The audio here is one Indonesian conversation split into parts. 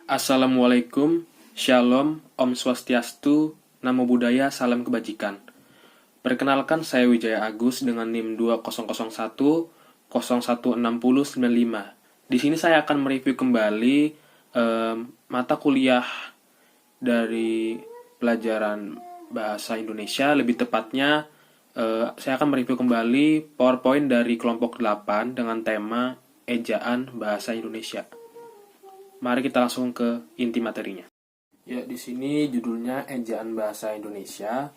Assalamualaikum, Shalom, Om Swastiastu, Namo Buddhaya, Salam Kebajikan. Perkenalkan, saya Wijaya Agus dengan NIM 2001 016095. Di sini saya akan mereview kembali mata kuliah dari pelajaran Bahasa Indonesia. Lebih tepatnya, saya akan mereview kembali PowerPoint dari kelompok 8 dengan tema Ejaan Bahasa Indonesia. Mari kita langsung ke inti materinya. Ya, di sini judulnya Ejaan Bahasa Indonesia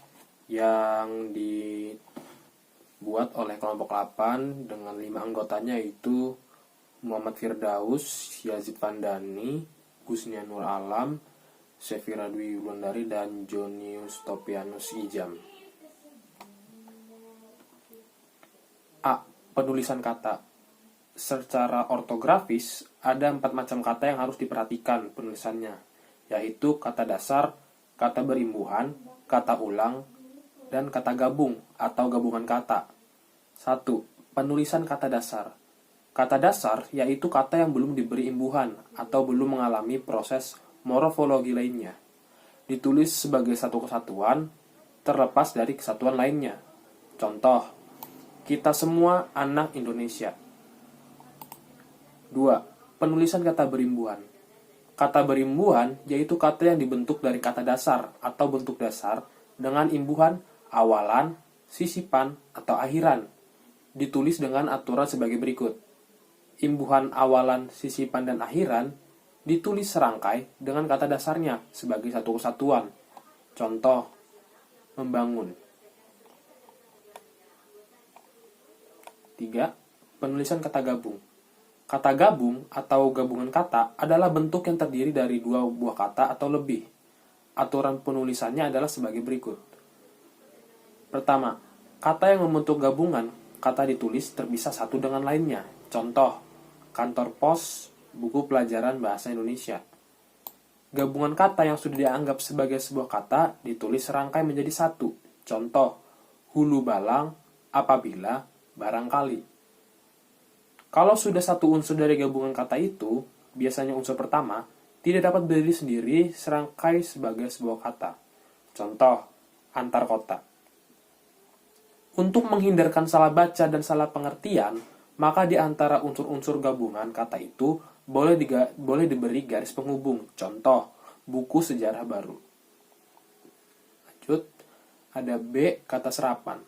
yang dibuat oleh kelompok 8 dengan 5 anggotanya, yaitu Muhammad Firdaus, Yazid Vandani, Gusnia Nur Alam, Sefira Dwi Wulandari, dan Jonius Topianus Ijam. A. Penulisan kata. Secara ortografis, ada 4 macam kata yang harus diperhatikan penulisannya, yaitu kata dasar, kata berimbuhan, kata ulang, dan kata gabung atau gabungan kata. 1. Penulisan kata dasar. Kata dasar yaitu kata yang belum diberi imbuhan atau belum mengalami proses morfologi lainnya. Ditulis sebagai satu kesatuan, terlepas dari kesatuan lainnya. Contoh, kita semua anak Indonesia. 2. Penulisan kata berimbuhan. Kata berimbuhan yaitu kata yang dibentuk dari kata dasar atau bentuk dasar dengan imbuhan, awalan, sisipan, atau akhiran. Ditulis dengan aturan sebagai berikut. Imbuhan, awalan, sisipan, dan akhiran ditulis serangkai dengan kata dasarnya sebagai satu kesatuan. Contoh, membangun. 3. Penulisan kata gabung. Kata gabung atau gabungan kata adalah bentuk yang terdiri dari 2 buah kata atau lebih. Aturan penulisannya adalah sebagai berikut. Pertama, kata yang membentuk gabungan kata ditulis terpisah satu dengan lainnya. Contoh, kantor pos, buku pelajaran bahasa Indonesia. Gabungan kata yang sudah dianggap sebagai sebuah kata ditulis serangkai menjadi satu. Contoh, hulu balang, apabila, barangkali. Kalau sudah satu unsur dari gabungan kata itu, biasanya unsur pertama, tidak dapat berdiri sendiri serangkai sebagai sebuah kata. Contoh, antar kota. Untuk menghindarkan salah baca dan salah pengertian, maka di antara unsur-unsur gabungan kata itu boleh diberi garis penghubung. Contoh, buku sejarah baru. Lanjut, ada B, kata serapan.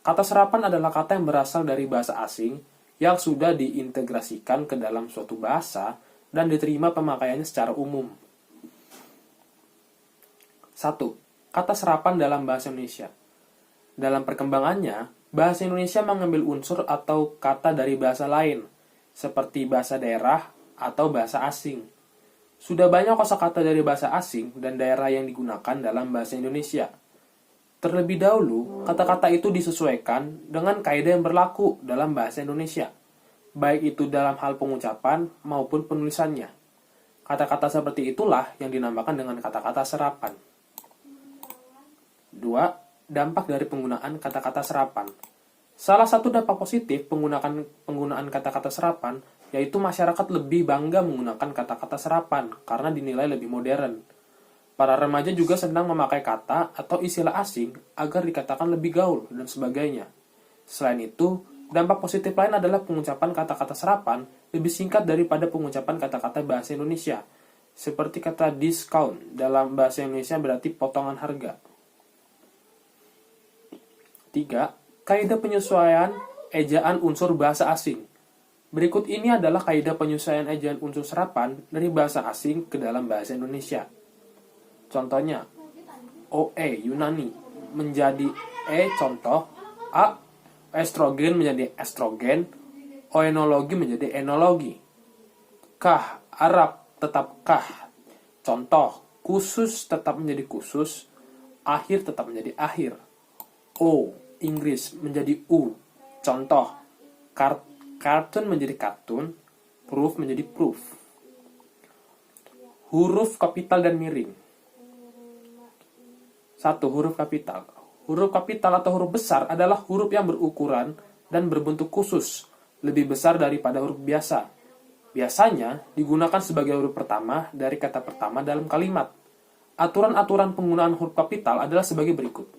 Kata serapan adalah kata yang berasal dari bahasa asing yang sudah diintegrasikan ke dalam suatu bahasa dan diterima pemakaiannya secara umum. 1. Kata serapan dalam bahasa Indonesia. Dalam perkembangannya, bahasa Indonesia mengambil unsur atau kata dari bahasa lain, seperti bahasa daerah atau bahasa asing. Sudah banyak kosakata dari bahasa asing dan daerah yang digunakan dalam bahasa Indonesia. Terlebih dahulu, kata-kata itu disesuaikan dengan kaidah yang berlaku dalam bahasa Indonesia, baik itu dalam hal pengucapan maupun penulisannya. Kata-kata seperti itulah yang dinamakan dengan kata-kata serapan. 2. Dampak dari penggunaan kata-kata serapan. Salah satu dampak positif penggunaan kata-kata serapan yaitu masyarakat lebih bangga menggunakan kata-kata serapan karena dinilai lebih modern. Para remaja juga senang memakai kata atau istilah asing agar dikatakan lebih gaul dan sebagainya. Selain itu, dampak positif lain adalah pengucapan kata-kata serapan lebih singkat daripada pengucapan kata-kata bahasa Indonesia. Seperti kata discount dalam bahasa Indonesia berarti potongan harga. 3. Kaidah penyesuaian ejaan unsur bahasa asing. Berikut ini adalah kaidah penyesuaian ejaan unsur serapan dari bahasa asing ke dalam bahasa Indonesia. Contohnya, OE Yunani menjadi contoh, A estrogen menjadi estrogen, oenologi menjadi enologi. Kah Arab tetap kah. Contoh, khusus tetap menjadi khusus, akhir tetap menjadi akhir. O Inggris menjadi U. Contoh, kartun menjadi kartun, proof menjadi proof. Huruf kapital dan miring. 1. Huruf kapital. Huruf kapital atau huruf besar adalah huruf yang berukuran dan berbentuk khusus, lebih besar daripada huruf biasa. Biasanya digunakan sebagai huruf pertama dari kata pertama dalam kalimat. Aturan-aturan penggunaan huruf kapital adalah sebagai berikut.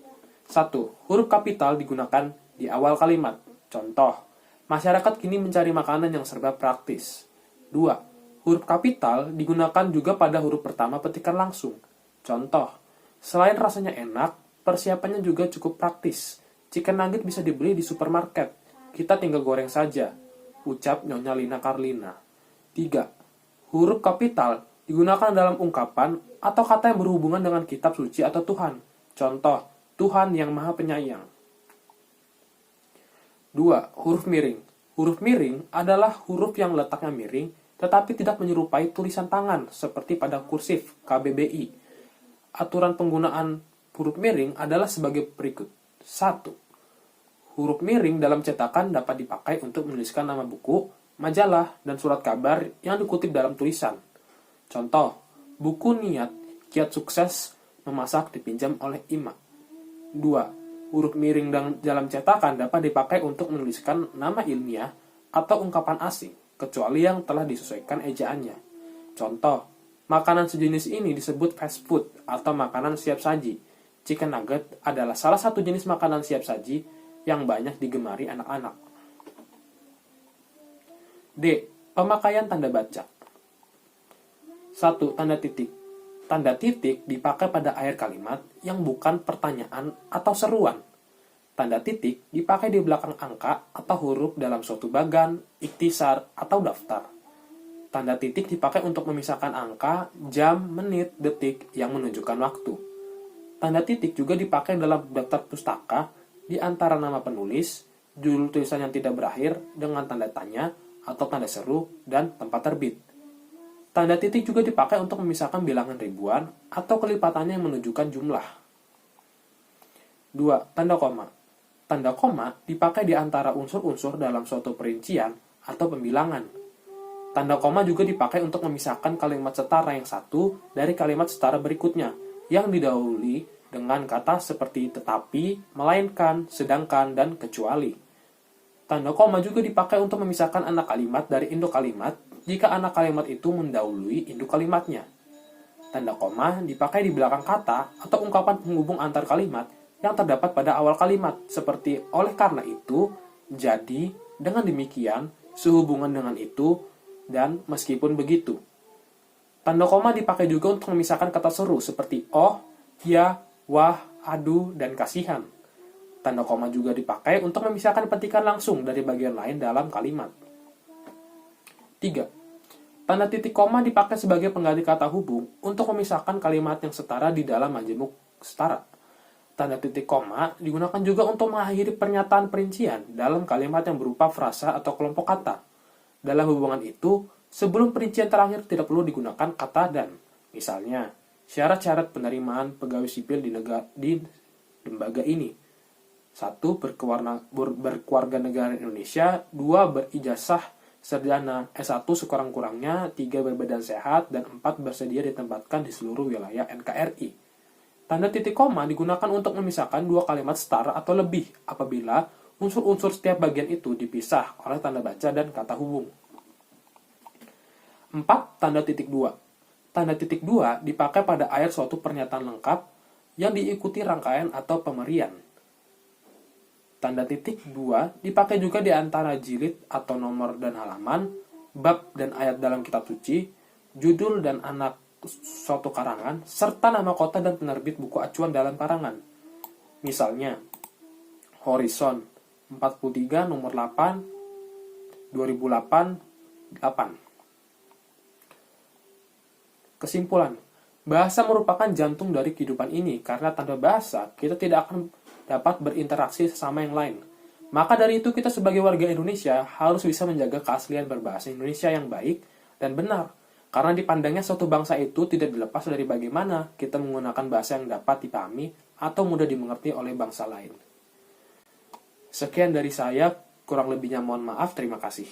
1. Huruf kapital digunakan di awal kalimat. Contoh, masyarakat kini mencari makanan yang serba praktis. 2. Huruf kapital digunakan juga pada huruf pertama petikan langsung. Contoh, selain rasanya enak, persiapannya juga cukup praktis. Chicken nugget bisa dibeli di supermarket. Kita tinggal goreng saja. Ucap Nyonya Lina Karlina. 3. Huruf kapital digunakan dalam ungkapan atau kata yang berhubungan dengan kitab suci atau Tuhan. Contoh, Tuhan yang Maha Penyayang. 2. Huruf miring. Huruf miring adalah huruf yang letaknya miring tetapi tidak menyerupai tulisan tangan seperti pada kursif KBBI. Aturan penggunaan huruf miring adalah sebagai berikut. 1. Huruf miring dalam cetakan dapat dipakai untuk menuliskan nama buku, majalah, dan surat kabar yang dikutip dalam tulisan. Contoh, buku niat, kiat sukses, memasak dipinjam oleh Ima. 2. Huruf miring dalam cetakan dapat dipakai untuk menuliskan nama ilmiah atau ungkapan asing, kecuali yang telah disesuaikan ejaannya. Contoh, makanan sejenis ini disebut fast food atau makanan siap saji. Chicken nugget adalah salah satu jenis makanan siap saji yang banyak digemari anak-anak. D. Pemakaian tanda baca. 1. Tanda titik. Tanda titik dipakai pada akhir kalimat yang bukan pertanyaan atau seruan. Tanda titik dipakai di belakang angka atau huruf dalam suatu bagan, ikhtisar, atau daftar. Tanda titik dipakai untuk memisahkan angka, jam, menit, detik yang menunjukkan waktu. Tanda titik juga dipakai dalam daftar pustaka di antara nama penulis, judul tulisan yang tidak berakhir dengan tanda tanya, atau tanda seru, dan tempat terbit. Tanda titik juga dipakai untuk memisahkan bilangan ribuan atau kelipatannya yang menunjukkan jumlah. 2. Tanda koma. Tanda koma dipakai di antara unsur-unsur dalam suatu perincian atau pembilangan. Tanda koma juga dipakai untuk memisahkan kalimat setara yang satu dari kalimat setara berikutnya, yang didahului dengan kata seperti tetapi, melainkan, sedangkan, dan kecuali. Tanda koma juga dipakai untuk memisahkan anak kalimat dari induk kalimat jika anak kalimat itu mendahului induk kalimatnya. Tanda koma dipakai di belakang kata atau ungkapan penghubung antar kalimat yang terdapat pada awal kalimat, seperti oleh karena itu, jadi, dengan demikian, sehubungan dengan itu, dan meskipun begitu. Tanda koma dipakai juga untuk memisahkan kata seru seperti oh, ya, wah, aduh, dan kasihan. Tanda koma juga dipakai untuk memisahkan petikan langsung dari bagian lain dalam kalimat. 3. Tanda titik koma dipakai sebagai pengganti kata hubung untuk memisahkan kalimat yang setara di dalam majemuk setara. Tanda titik koma digunakan juga untuk mengakhiri pernyataan perincian dalam kalimat yang berupa frasa atau kelompok kata. Dalam hubungan itu, sebelum perincian terakhir tidak perlu digunakan kata dan. Misalnya, syarat-syarat penerimaan pegawai sipil di lembaga ini. 1. Berkeluarga negara Indonesia. 2. Berijazah sarjana S1 sekurang-kurangnya. 3. Berbadan sehat. Dan 4. Bersedia ditempatkan di seluruh wilayah NKRI. Tanda titik koma digunakan untuk memisahkan dua kalimat setara atau lebih apabila unsur-unsur setiap bagian itu dipisah oleh tanda baca dan kata hubung. 4. Tanda titik 2. Tanda titik 2 dipakai pada akhir suatu pernyataan lengkap yang diikuti rangkaian atau pemerian. Tanda titik 2 dipakai juga di antara jilid atau nomor dan halaman, bab dan ayat dalam kitab suci, judul dan anak suatu karangan, serta nama kota dan penerbit buku acuan dalam karangan. Misalnya, Horizon 43 nomor 8 2008 8. Kesimpulan, bahasa merupakan jantung dari kehidupan ini karena tanpa bahasa kita tidak akan dapat berinteraksi sesama yang lain. Maka dari itu kita sebagai warga Indonesia harus bisa menjaga keaslian berbahasa Indonesia yang baik dan benar. Karena dipandangnya suatu bangsa itu tidak dilepas dari bagaimana kita menggunakan bahasa yang dapat dipahami atau mudah dimengerti oleh bangsa lain. Sekian dari saya, kurang lebihnya mohon maaf, terima kasih.